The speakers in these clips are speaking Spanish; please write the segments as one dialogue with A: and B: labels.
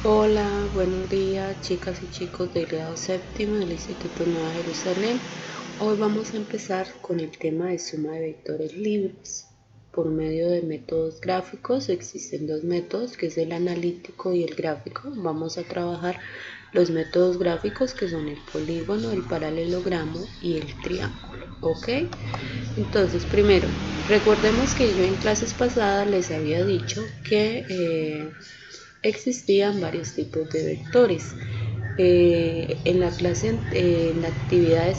A: Hola, buenos días chicas y chicos del grado séptimo del Instituto Nueva Jerusalén. Hoy vamos a empezar con el tema de suma de vectores libres. Por medio de métodos gráficos existen dos métodos, que es el analítico y el gráfico. Vamos a trabajar los métodos gráficos, que son el polígono, el paralelogramo y el triángulo. ¿Ok? Entonces, primero, recordemos que yo en clases pasadas les había dicho que existían varios tipos de vectores. En la clase, en la actividad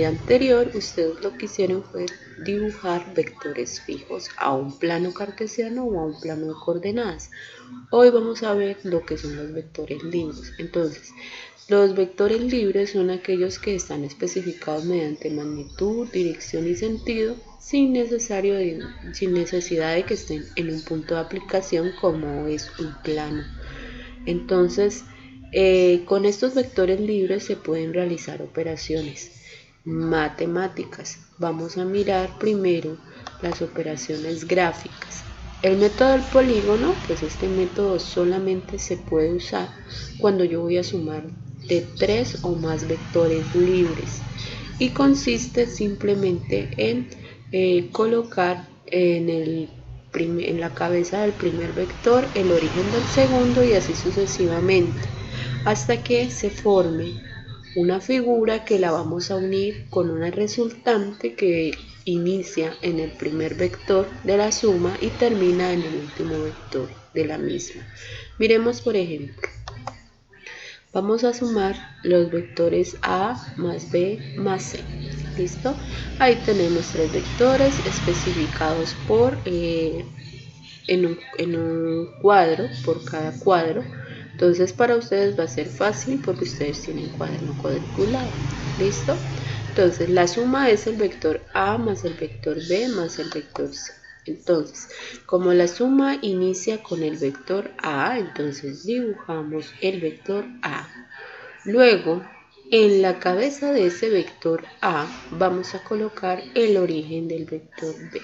A: anterior, ustedes lo que hicieron fue dibujar vectores fijos a un plano cartesiano o a un plano de coordenadas. Hoy vamos a ver lo que son los vectores libres. Entonces, los vectores libres son aquellos que están especificados mediante magnitud, dirección y sentido, sin necesidad de que estén en un punto de aplicación como es un plano. Entonces, con estos vectores libres se pueden realizar operaciones matemáticas. Vamos a mirar primero las operaciones gráficas. El método del polígono, pues este método solamente se puede usar cuando yo voy a sumar de 3 o más vectores libres y consiste simplemente en colocar en la cabeza del primer vector el origen del segundo y así sucesivamente hasta que se forme una figura que la vamos a unir con una resultante que inicia en el primer vector de la suma y termina en el último vector de la misma. Miremos por ejemplo, vamos a sumar los vectores A más B más C. ¿Listo? Ahí tenemos tres vectores especificados en un cuadro, por cada cuadro. Entonces para ustedes va a ser fácil porque ustedes tienen cuaderno cuadriculado. ¿Listo? Entonces la suma es el vector A más el vector B más el vector C. Entonces, como la suma inicia con el vector A, entonces dibujamos el vector A. Luego, en la cabeza de ese vector A vamos a colocar el origen del vector B.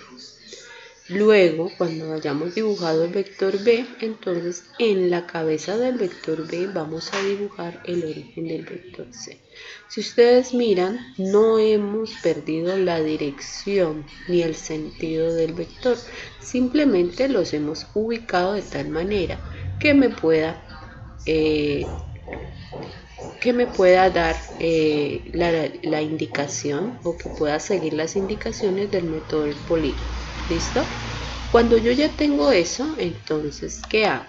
A: Luego, cuando hayamos dibujado el vector B, entonces en la cabeza del vector B vamos a dibujar el origen del vector C. Si ustedes miran, no hemos perdido la dirección ni el sentido del vector, simplemente los hemos ubicado de tal manera que me pueda dar la indicación o que pueda seguir las indicaciones del método del polígono. ¿Listo? Cuando yo ya tengo eso, entonces, ¿qué hago?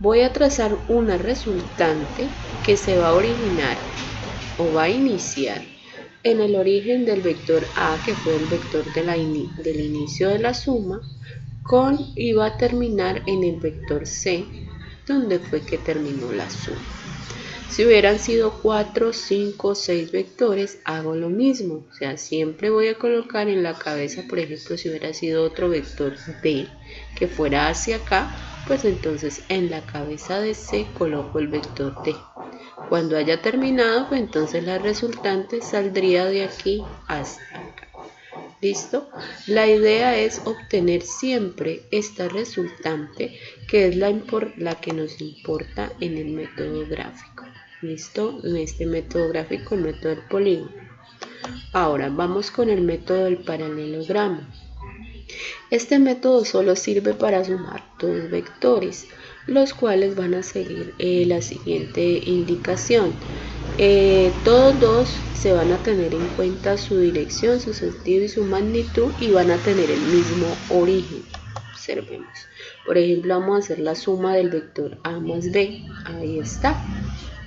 A: Voy a trazar una resultante que se va a originar o va a iniciar en el origen del vector A, que fue el vector del inicio de la suma, y va a terminar en el vector C, donde fue que terminó la suma. Si hubieran sido 4, 5, 6 vectores, hago lo mismo. O sea, siempre voy a colocar en la cabeza, por ejemplo, si hubiera sido otro vector D que fuera hacia acá, pues entonces en la cabeza de C coloco el vector D. Cuando haya terminado, pues entonces la resultante saldría de aquí hasta acá. ¿Listo? La idea es obtener siempre esta resultante, que es la que nos importa en el método gráfico. ¿Listo? En este método gráfico, el método del polígono. Ahora vamos con el método del paralelogramo. Este método solo sirve para sumar dos vectores, los cuales van a seguir la siguiente indicación. Todos dos se van a tener en cuenta su dirección, su sentido y su magnitud y van a tener el mismo origen. Observemos. Por ejemplo, vamos a hacer la suma del vector A más B. Ahí está.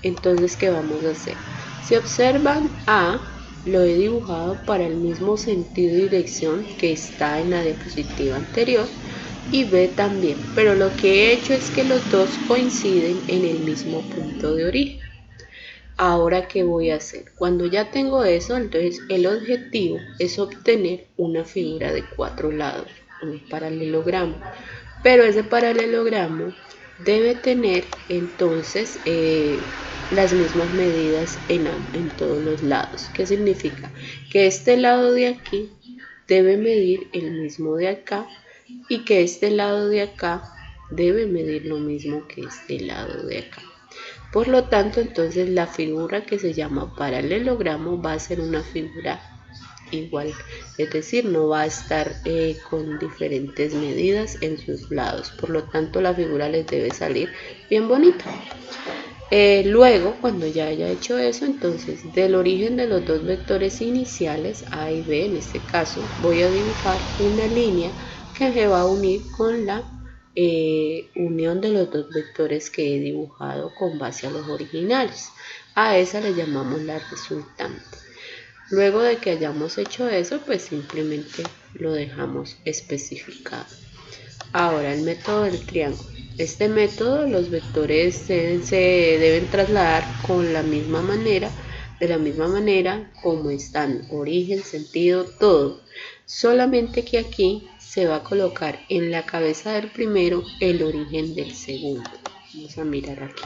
A: Entonces, ¿qué vamos a hacer? Si observan, A lo he dibujado para el mismo sentido y dirección que está en la diapositiva anterior y B también, pero lo que he hecho es que los dos coinciden en el mismo punto de origen. Ahora, ¿qué voy a hacer? Cuando ya tengo eso, entonces el objetivo es obtener una figura de 4 lados, un paralelogramo. Pero ese paralelogramo debe tener entonces las mismas medidas en todos los lados. ¿Qué significa? Que este lado de aquí debe medir el mismo de acá y que este lado de acá debe medir lo mismo que este lado de acá. Por lo tanto, entonces la figura que se llama paralelogramo va a ser una figura igual, es decir, no va a estar con diferentes medidas en sus lados. Por lo tanto, la figura les debe salir bien bonita. Luego, cuando ya haya hecho eso, entonces del origen de los dos vectores iniciales, A y B, en este caso, voy a dibujar una línea que se va a unir con la unión de los dos vectores que he dibujado con base a los originales. A esa le llamamos la resultante. Luego de que hayamos hecho eso, pues simplemente lo dejamos especificado. Ahora, el método del triángulo. Este método, los vectores se deben trasladar con la misma manera, de la misma manera como están, origen, sentido, todo. Solamente que aquí se va a colocar en la cabeza del primero el origen del segundo. Vamos a mirar aquí.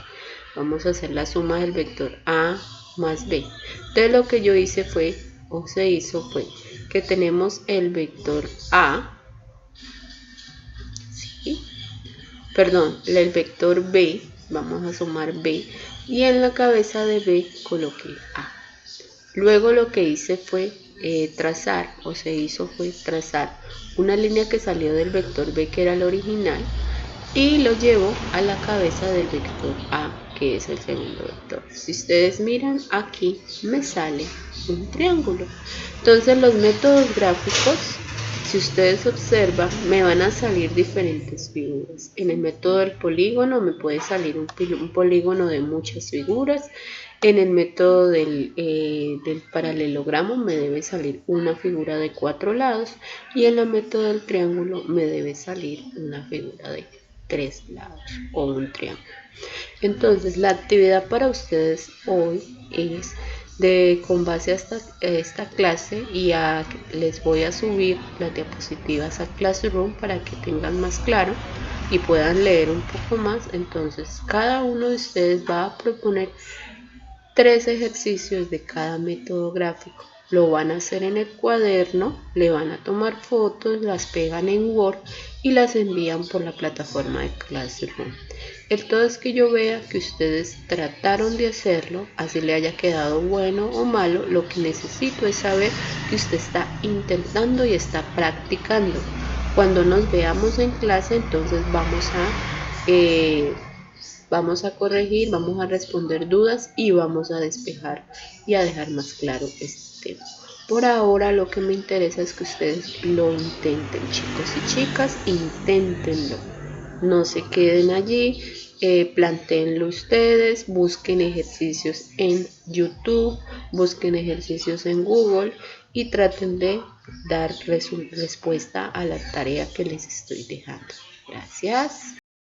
A: Vamos a hacer la suma del vector A más B. Entonces lo que yo hice fue, o se hizo fue, que tenemos el vector A, ¿sí? Perdón, el vector B, vamos a sumar B, y en la cabeza de B coloqué A. Luego lo que hice fue trazar, o se hizo fue trazar una línea que salió del vector B, que era el original, y lo llevo a la cabeza del vector A, que es el segundo vector. Si ustedes miran aquí, me sale un triángulo. Entonces los métodos gráficos, si ustedes observan, me van a salir diferentes figuras. En el método del polígono me puede salir un polígono de muchas figuras. En el método del paralelogramo me debe salir una figura de 4 lados, y en el método del triángulo me debe salir una figura de 3 lados o un triángulo. Entonces la actividad para ustedes hoy es con base a esta clase, y les voy a subir las diapositivas a Classroom para que tengan más claro y puedan leer un poco más. Entonces cada uno de ustedes va a proponer 3 ejercicios de cada método gráfico. Lo van a hacer en el cuaderno, le van a tomar fotos, las pegan en Word y las envían por la plataforma de Classroom. El todo es que yo vea que ustedes trataron de hacerlo, así le haya quedado bueno o malo. Lo que necesito es saber que usted está intentando y está practicando. Cuando nos veamos en clase, entonces vamos a corregir, vamos a responder dudas y vamos a despejar y a dejar más claro este tema. Por ahora lo que me interesa es que ustedes lo intenten, chicos y chicas, inténtenlo. No se queden allí, planteenlo ustedes, busquen ejercicios en YouTube, busquen ejercicios en Google y traten de dar respuesta a la tarea que les estoy dejando. Gracias.